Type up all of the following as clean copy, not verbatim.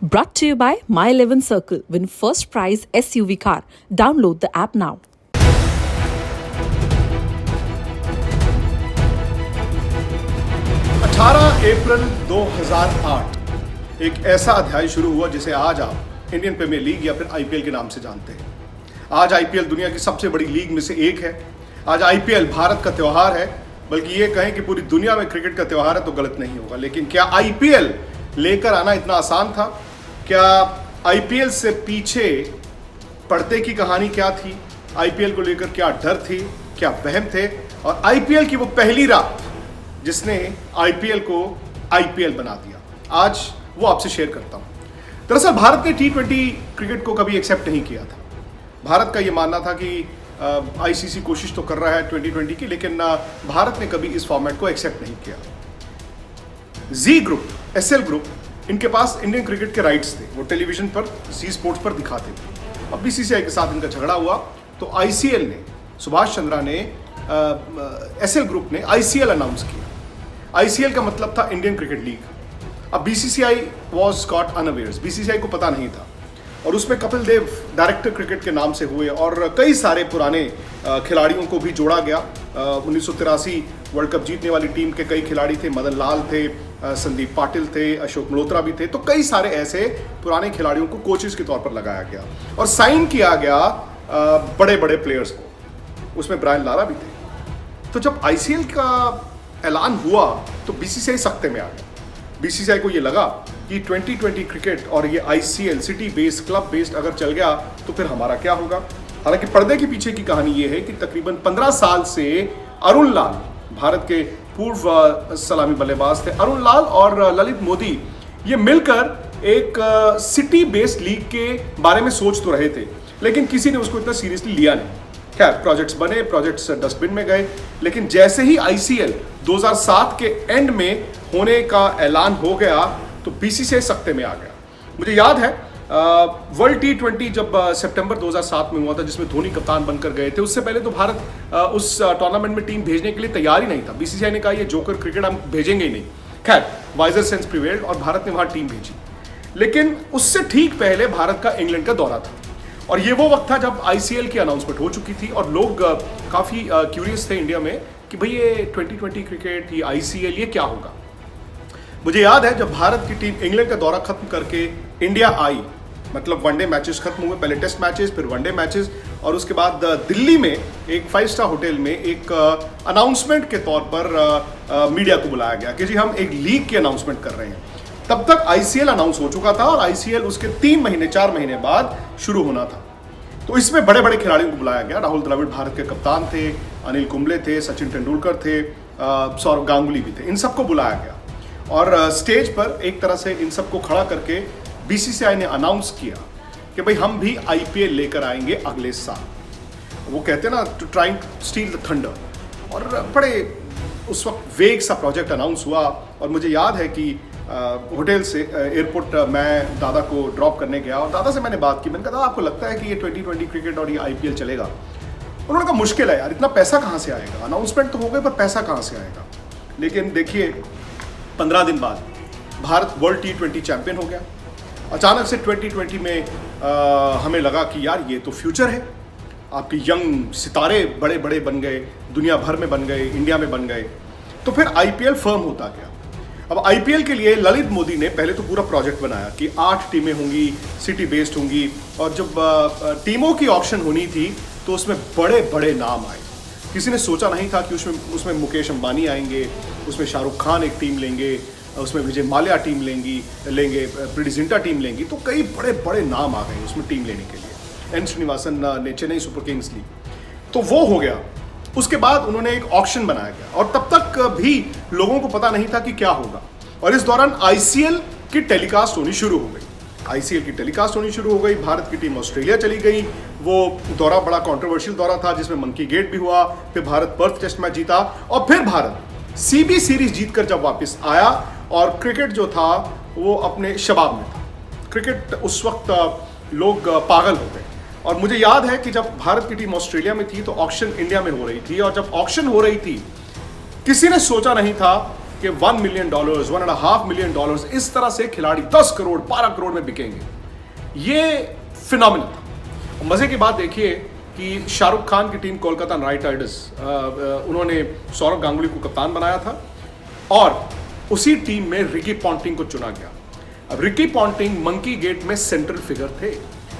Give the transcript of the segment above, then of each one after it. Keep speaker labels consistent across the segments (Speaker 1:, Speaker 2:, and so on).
Speaker 1: Brought to you by My 11 Circle. Win first prize SUV car. Download the app now.
Speaker 2: अप्रैल 2008 एक ऐसा अध्याय शुरू हुआ जिसे आज आप इंडियन प्रीमियर लीग या फिर आईपीएल के नाम से जानते हैं। आज आईपीएल दुनिया की सबसे बड़ी लीग में से एक है। आज आईपीएल भारत का त्योहार है, बल्कि ये कहें कि पूरी दुनिया में क्रिकेट का त्योहार है तो गलत नहीं होगा। लेकिन क्या आईपीएल लेकर आना इतना आसान था? क्या आईपीएल से पीछे पर्दे की कहानी क्या थी? आईपीएल को लेकर क्या डर थी, क्या वहम थे? और आईपीएल की वो पहली रात जिसने आईपीएल को आईपीएल बना दिया, आज वो आपसे शेयर करता हूं। दरअसल भारत ने T20 क्रिकेट को कभी एक्सेप्ट नहीं किया था। भारत का ये मानना था कि आईसीसी कोशिश तो कर रहा है 2020 की, लेकिन भारत ने कभी इस फॉर्मेट को एक्सेप्ट नहीं किया। जी ग्रुप, एसएल ग्रुप, इनके पास इंडियन क्रिकेट के राइट्स थे, वो टेलीविजन पर जी स्पोर्ट्स पर दिखाते थे। अब बीसीसीआई के साथ इनका झगड़ा हुआ तो आईसीएल ने, सुभाष चंद्रा ने, एसएल ग्रुप ने आईसीएल अनाउंस किया। आईसीएल का मतलब था इंडियन क्रिकेट लीग। अब BCCI was caught unawares, BCCI को पता नहीं था, और उसमें कपिल देव डायरेक्टर क्रिकेट के नाम से हुए और कई सारे पुराने खिलाड़ियों को भी जोड़ा गया। 1983 वर्ल्ड कप जीतने वाली टीम के कई खिलाड़ी थे, मदन लाल थे, संदीप पाटिल थे, अशोक मल्होत्रा भी थे। तो कई सारे ऐसे पुराने खिलाड़ियों को कोचेस के तौर पर लगाया गया और साइन किया गया बड़े बड़े प्लेयर्स को, उसमें ब्रायन लारा भी थे। तो जब आईसीएल का ऐलान हुआ तो बीसीसीआई सख्ते में आ गया। बीसीसीआई को ये लगा कि 2020 क्रिकेट और ये ICL city based, club based अगर चल गया तो फिर हमारा क्या होगा। हालांकि पर्दे के पीछे की कहानी ये है कि तकरीबन 15 साल से अरुण लाल, भारत के पूर्व सलामी बल्लेबाज थे, अरुण लाल और ललित मोदी, ये मिलकर एक सिटी बेस्ड लीग के बारे में सोच तो रहे थे, लेकिन किसी ने उसको इतना सीरियसली लिया नहीं। खैर, प्रोजेक्ट्स बने, प्रोजेक्ट्स डस्टबिन में गए। लेकिन जैसे ही आईसीएल 2007 के एंड में होने का ऐलान हो गया तो बीसीसीआई सख्ते में आ गया। मुझे याद है वर्ल्ड T20 जब सितंबर 2007 में हुआ था, जिसमें धोनी कप्तान बनकर गए थे, उससे पहले तो भारत उस टूर्नामेंट में टीम भेजने के लिए तैयार ही नहीं था। बीसीसीआई ने कहा ये जोकर क्रिकेट हम भेजेंगे ही नहीं। खैर, वाइजर सेंस प्रिवेल्ड और भारत ने वहां टीम भेजी। लेकिन उससे ठीक पहले भारत का इंग्लैंड का दौरा था, और ये वो वक्त था जब आईसीएल की अनाउंसमेंट हो चुकी थी और लोग काफ़ी क्यूरियस थे इंडिया में कि भाई ये 2020 क्रिकेट, ये आईसीएल, ये क्या होगा। मुझे याद है जब भारत की टीम इंग्लैंड का दौरा खत्म करके इंडिया आई, मतलब वनडे मैचेस खत्म हुए, पहले टेस्ट मैचेस, फिर वनडे मैचेस, और उसके बाद दिल्ली में एक 5 स्टार होटल में एक अनाउंसमेंट के तौर पर मीडिया को बुलाया गया कि जी हम एक लीग की अनाउंसमेंट कर रहे हैं। तब तक आईसीएल अनाउंस हो चुका था और आईसीएल उसके 3 महीने 4 महीने बाद शुरू होना था। तो इसमें बड़े बड़े खिलाड़ियों को बुलाया गया। राहुल द्रविड़ भारत के कप्तान थे, अनिल कुंबले थे, सचिन तेंदुलकर थे, सौरव गांगुली भी थे। इन सबको बुलाया गया और स्टेज पर एक तरह से इन सबको खड़ा करके बीसीसीआई ने अनाउंस किया कि भाई हम भी आईपीएल लेकर आएंगे अगले साल। वो कहते हैं ना, to trying steal the thunder. और बड़े उस वक्त वेग सा प्रोजेक्ट अनाउंस हुआ। और मुझे याद है कि होटल से एयरपोर्ट मैं दादा को ड्रॉप करने गया और दादा से मैंने बात की। मैंने कहा, दादा आपको लगता है कि ये 2020 क्रिकेट और ये आईपीएल चलेगा? उन्होंने कहा मुश्किल है यार, इतना पैसा कहाँ से आएगा? अनाउंसमेंट तो हो गए पर पैसा कहाँ से आएगा? लेकिन देखिए, 15 दिन बाद भारत वर्ल्ड T20 चैंपियन हो गया। अचानक से 2020 में हमें लगा कि यार ये तो फ्यूचर है। आपके यंग सितारे बड़े बड़े बन गए, दुनिया भर में बन गए, इंडिया में बन गए। तो फिर आईपीएल फर्म होता गया। अब आईपीएल के लिए ललित मोदी ने पहले तो पूरा प्रोजेक्ट बनाया कि 8 टीमें होंगी, सिटी बेस्ड होंगी, और जब टीमों की ऑप्शन होनी थी तो उसमें बड़े बड़े नाम आए। किसी ने सोचा नहीं था कि उसमें मुकेश अंबानी आएंगे, उसमें शाहरुख खान एक टीम लेंगे, उसमें विजय माल्या टीम लेंगे, प्रीति जिंटा टीम लेंगी। तो कई बड़े बड़े नाम आ गए उसमें टीम लेने के लिए। एन श्रीनिवासन ने चेन्नई सुपर किंग्स ली, तो वो हो गया। उसके बाद उन्होंने एक ऑक्शन बनाया गया और तब तक भी लोगों को पता नहीं था कि क्या होगा। और इस दौरान आईसीएल की टेलीकास्ट होनी शुरू हो गई। आईसीएल की टेलीकास्ट होनी शुरू हो गई। भारत की टीम ऑस्ट्रेलिया चली गई। वो दौरा बड़ा कंट्रोवर्शियल दौरा था, जिसमें मंकी गेट भी हुआ। फिर भारत पर्थ टेस्ट मैच जीता और फिर भारत सीबी सीरीज जीतकर जब वापस आया, और क्रिकेट जो था वो अपने शबाब में था। क्रिकेट उस वक्त लोग पागल हो गए। और मुझे याद है कि जब भारत की टीम ऑस्ट्रेलिया में थी तो ऑक्शन इंडिया में हो रही थी, और जब ऑक्शन हो रही थी किसी ने सोचा नहीं था कि $1 मिलियन, $1.5 मिलियन इस तरह से खिलाड़ी 10 करोड़ 12 करोड़ में बिकेंगे। ये फिनोमिनल था। मजे की बात देखिए कि शाहरुख खान की टीम कोलकाता नाइट राइडर्स, उन्होंने सौरव गांगुली को कप्तान बनाया था और उसी टीम में रिकी पॉन्टिंग को चुना गया। अब रिकी पॉन्टिंग मंकी गेट में सेंट्रल फिगर थे।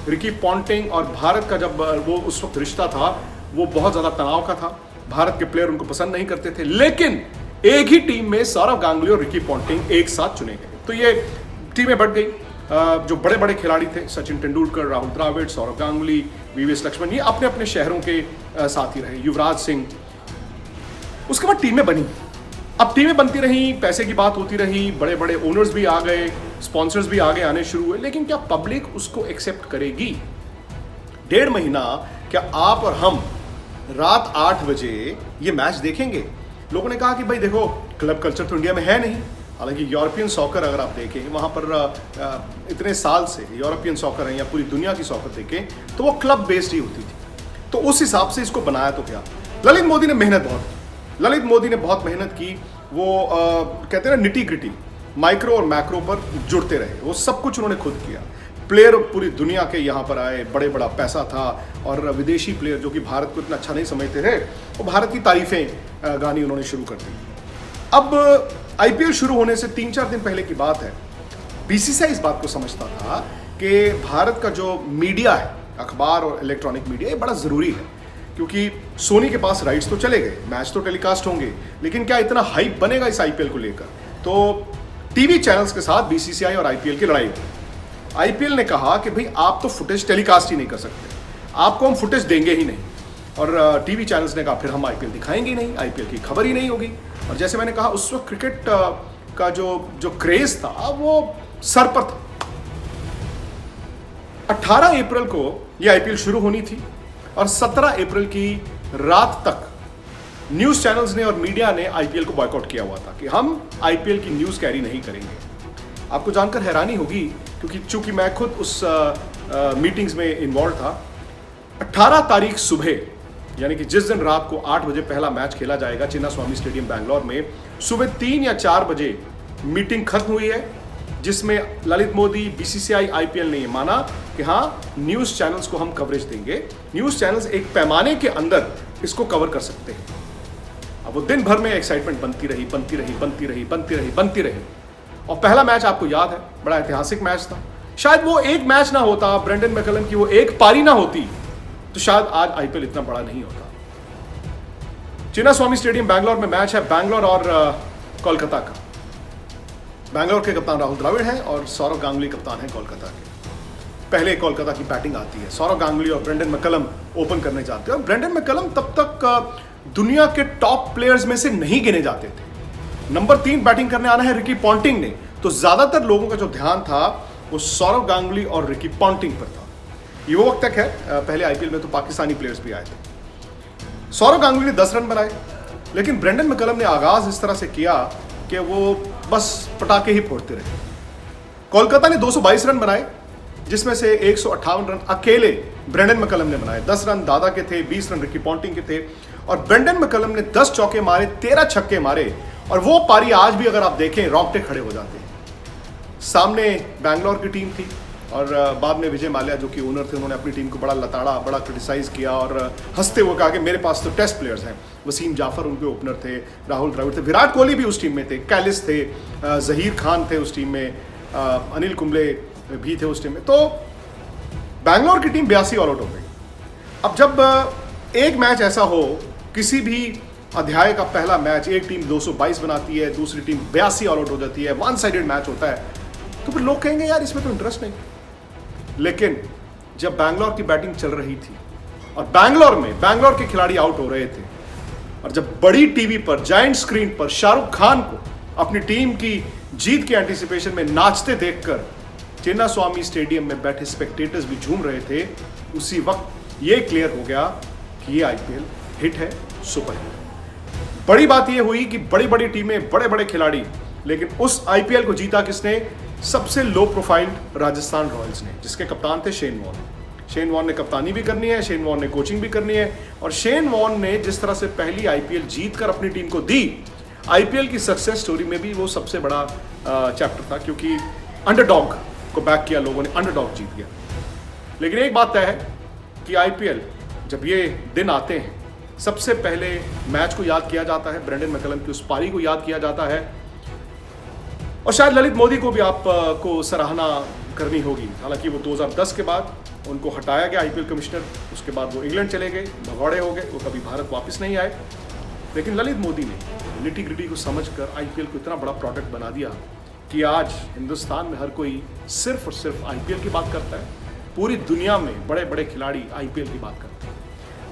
Speaker 2: रिकी पॉन्टिंग और भारत का जब वो उस वक्त रिश्ता था वो बहुत ज्यादा तनाव का था। भारत के प्लेयर उनको पसंद नहीं करते थे, लेकिन एक ही टीम में सौरव गांगुली और रिकी पॉन्टिंग एक साथ चुने गए। तो ये टीमें बढ़ गई। जो बड़े बड़े खिलाड़ी थे, सचिन तेंदुलकर, राहुल द्रविड़, सौरव गांगुली, वीवीएस लक्ष्मण, ये अपने अपने शहरों के साथी रहे, युवराज सिंह। उसके बाद टीमें बनी। अब टीमें बनती रही, पैसे की बात होती रही, बड़े बड़े ओनर्स भी आ गए, स्पॉन्सर्स भी आगे आने शुरू हुए, लेकिन क्या पब्लिक उसको एक्सेप्ट करेगी? 1.5 महीना क्या आप और हम रात 8 बजे ये मैच देखेंगे? लोगों ने कहा कि भाई देखो, क्लब कल्चर तो इंडिया में है नहीं। हालांकि यूरोपियन सॉकर अगर आप देखें, वहाँ पर इतने साल से यूरोपियन सॉकर है या पूरी दुनिया की सॉकर देखें तो वो क्लब बेस्ड ही होती थी। तो उस हिसाब से इसको बनाया तो क्या। ललित मोदी ने मेहनत बहुत मेहनत की। वो कहते हैं ना, निटी ग्रिटी, माइक्रो और मैक्रो पर जुड़ते रहे। वो सब कुछ उन्होंने खुद किया। प्लेयर पूरी दुनिया के यहाँ पर आए, बड़ा पैसा था, और विदेशी प्लेयर जो कि भारत को इतना अच्छा नहीं समझते थे, वो भारत की तारीफें गानी उन्होंने शुरू कर दी। अब आईपीएल शुरू होने से 3-4 दिन पहले की बात है, बीसीसीआई इस बात को समझता था कि भारत का जो मीडिया है, अखबार और इलेक्ट्रॉनिक मीडिया, ये बड़ा ज़रूरी है, क्योंकि सोनी के पास राइट्स तो चले गए, मैच तो टेलीकास्ट होंगे, लेकिन क्या इतना हाइप बनेगा इस आईपीएल को लेकर? तो टीवी चैनल्स के साथ बीसीसीआई और आईपीएल की लड़ाई हुई। आईपीएल ने कहा कि भाई आप तो फुटेज टेलीकास्ट ही नहीं कर सकते, आपको हम फुटेज देंगे ही नहीं। और टीवी चैनल्स ने कहा फिर हम आईपीएल दिखाएंगे ही नहीं, आईपीएल की खबर ही नहीं होगी। और जैसे मैंने कहा, उस वक्त क्रिकेट का जो क्रेज था वो सर पर था। 18 अप्रैल को ये आईपीएल शुरू होनी थी और 17 अप्रैल की रात तक न्यूज चैनल्स ने और मीडिया ने आईपीएल को बॉयकॉट किया हुआ था कि हम आईपीएल की न्यूज कैरी नहीं करेंगे। आपको जानकर हैरानी होगी, क्योंकि चूंकि मैं खुद उस मीटिंग्स में इन्वॉल्व था। 18 तारीख सुबह, यानी कि जिस दिन रात को 8 बजे पहला मैच खेला जाएगा चिन्नास्वामी स्टेडियम बैंगलोर में, सुबह 3 या 4 बजे मीटिंग खत्म हुई है, जिसमें ललित मोदी, बीसीसीआई, आईपीएल ने ये माना कि हाँ, न्यूज चैनल्स को हम कवरेज देंगे। न्यूज चैनल्स एक पैमाने के अंदर इसको कवर कर सकते हैं। अब वो दिन भर में एक्साइटमेंट बनती रही। और पहला मैच आपको याद है, बड़ा ऐतिहासिक मैच था। शायद वो एक मैच ना होता, ब्रेंडन मैकलम की वो एक पारी ना होती, तो शायद आज आईपीएल इतना बड़ा नहीं होता। चिन्नास्वामी स्टेडियम बैंगलोर में मैच है, बैंगलोर और कोलकाता का। बैंगलोर के कप्तान राहुल द्रविड़ हैं और सौरव गांगुली कप्तान हैं कोलकाता के। पहले कोलकाता की बैटिंग आती है, सौरव गांगुली और ब्रेंडन मैकलम ओपन करने जाते हैं। और ब्रेंडन मैकलम तब तक दुनिया के टॉप प्लेयर्स में से नहीं गिने जाते थे। नंबर 3 बैटिंग करने आना है रिकी पॉन्टिंग ने, तो ज्यादातर लोगों का जो ध्यान था वो सौरव गांगुली और रिकी पॉन्टिंग पर था। ये वो वक्त तक है, पहले आईपीएल में तो पाकिस्तानी प्लेयर्स भी आए थे। सौरव गांगुली ने 10 रन बनाए, लेकिन ब्रेंडन मैकलम ने आगाज इस तरह से किया कि वो बस पटाखे ही फोड़ते रहे। कोलकाता ने 222 रन बनाए, जिसमें से 158 रन अकेले ब्रेंडन मैकलम ने बनाए। 10 रन दादा के थे, 20 रन रिकी पॉन्टिंग के थे, और ब्रेंडन मैकलम ने 10 चौके मारे, 13 छक्के मारे, और वो पारी आज भी अगर आप देखें रोंगटे खड़े हो जाते हैं। सामने बैंगलोर की टीम थी, और बाद में विजय माल्या जो कि ओनर थे, उन्होंने अपनी टीम को बड़ा लताड़ा, बड़ा क्रिटिसाइज किया और हंसते हुए कहा कि मेरे पास तो टेस्ट प्लेयर्स हैं। वसीम जाफर उनके ओपनर थे, राहुल द्रविड़ थे, विराट कोहली भी उस टीम में थे, कैलिस थे, जहीर खान थे उस टीम में, अनिल कुंबले भी थे उस टीम में। तो बैंगलोर की टीम 82 ऑल आउट हो गई। अब जब एक मैच ऐसा हो, किसी भी अध्याय का पहला मैच, एक टीम 222 बनाती है, दूसरी टीम 82 ऑल आउट हो जाती है, वन साइडेड मैच होता है, तो फिर लोग कहेंगे यार इसमें तो इंटरेस्ट नहीं। लेकिन जब बैंगलोर की बैटिंग चल रही थी और बैंगलोर के खिलाड़ी आउट हो रहे थे, और जब बड़ी टीवी पर, जायंट स्क्रीन पर शाहरुख खान को अपनी टीम की जीत के एंटिसिपेशन में नाचते देखकर चिन्नास्वामी स्टेडियम में बैठे स्पेक्टेटर्स भी झूम रहे थे, उसी वक्त ये क्लियर हो गया कि ये आईपीएल हिट है, सुपर हिट। बड़ी बात ये हुई कि बड़ी बड़ी टीमें, बड़े बड़े खिलाड़ी, लेकिन उस आईपीएल को जीता किसने? सबसे लो प्रोफाइल राजस्थान रॉयल्स ने, जिसके कप्तान थे शेन वॉर्न। शेन वॉर्न ने कप्तानी भी करनी है, शेन वॉर्न ने कोचिंग भी करनी है, और शेन वॉर्न ने जिस तरह से पहली आईपीएल जीत कर अपनी टीम को दी, आईपीएल की सक्सेस स्टोरी में भी वो सबसे बड़ा चैप्टर था, क्योंकि अंडरडॉग को बैक किया लोगों ने, अंडरडॉग जीत गया। लेकिन एक बात तय है कि आईपीएल जब ये दिन आते हैं, सबसे पहले मैच को याद किया जाता है, ब्रेंडन मैकलम की उस पारी को याद किया जाता है, और शायद ललित मोदी को भी आपको सराहना करनी होगी। हालांकि वो 2010 के बाद उनको हटाया गया आईपीएल कमिश्नर, उसके बाद वो इंग्लैंड चले गए, भगौड़े हो गए, वो कभी भारत वापस नहीं आए। लेकिन ललित मोदी ने निटी ग्रिटी को समझकर आईपीएल को इतना बड़ा प्रोडक्ट बना दिया कि आज हिंदुस्तान में हर कोई सिर्फ और सिर्फ आईपीएल की बात करता है। पूरी दुनिया में बड़े बड़े खिलाड़ी आईपीएल की बात करते हैं।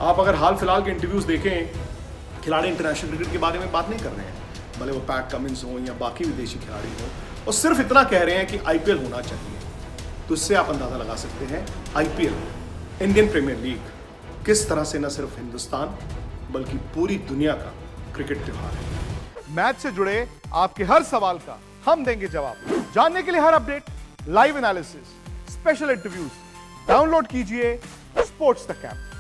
Speaker 2: आप अगर हाल फिलहाल के इंटरव्यूज देखें, खिलाड़ी इंटरनेशनल क्रिकेट के बारे में बात नहीं कर रहे हैं, भले वो पैट कमिंस हो या बाकी विदेशी खिलाड़ी हो, और सिर्फ इतना कह रहे हैं कि आईपीएल होना चाहिए। तो इससे आप अंदाजा लगा सकते हैं आईपीएल, इंडियन प्रीमियर लीग, किस तरह से न सिर्फ हिंदुस्तान बल्कि पूरी दुनिया का क्रिकेट त्योहार है।
Speaker 3: मैच से जुड़े आपके हर सवाल का हम देंगे जवाब। जानने के लिए हर update, live analysis, special interviews, download कीजिए स्पोर्ट्स तक ऐप।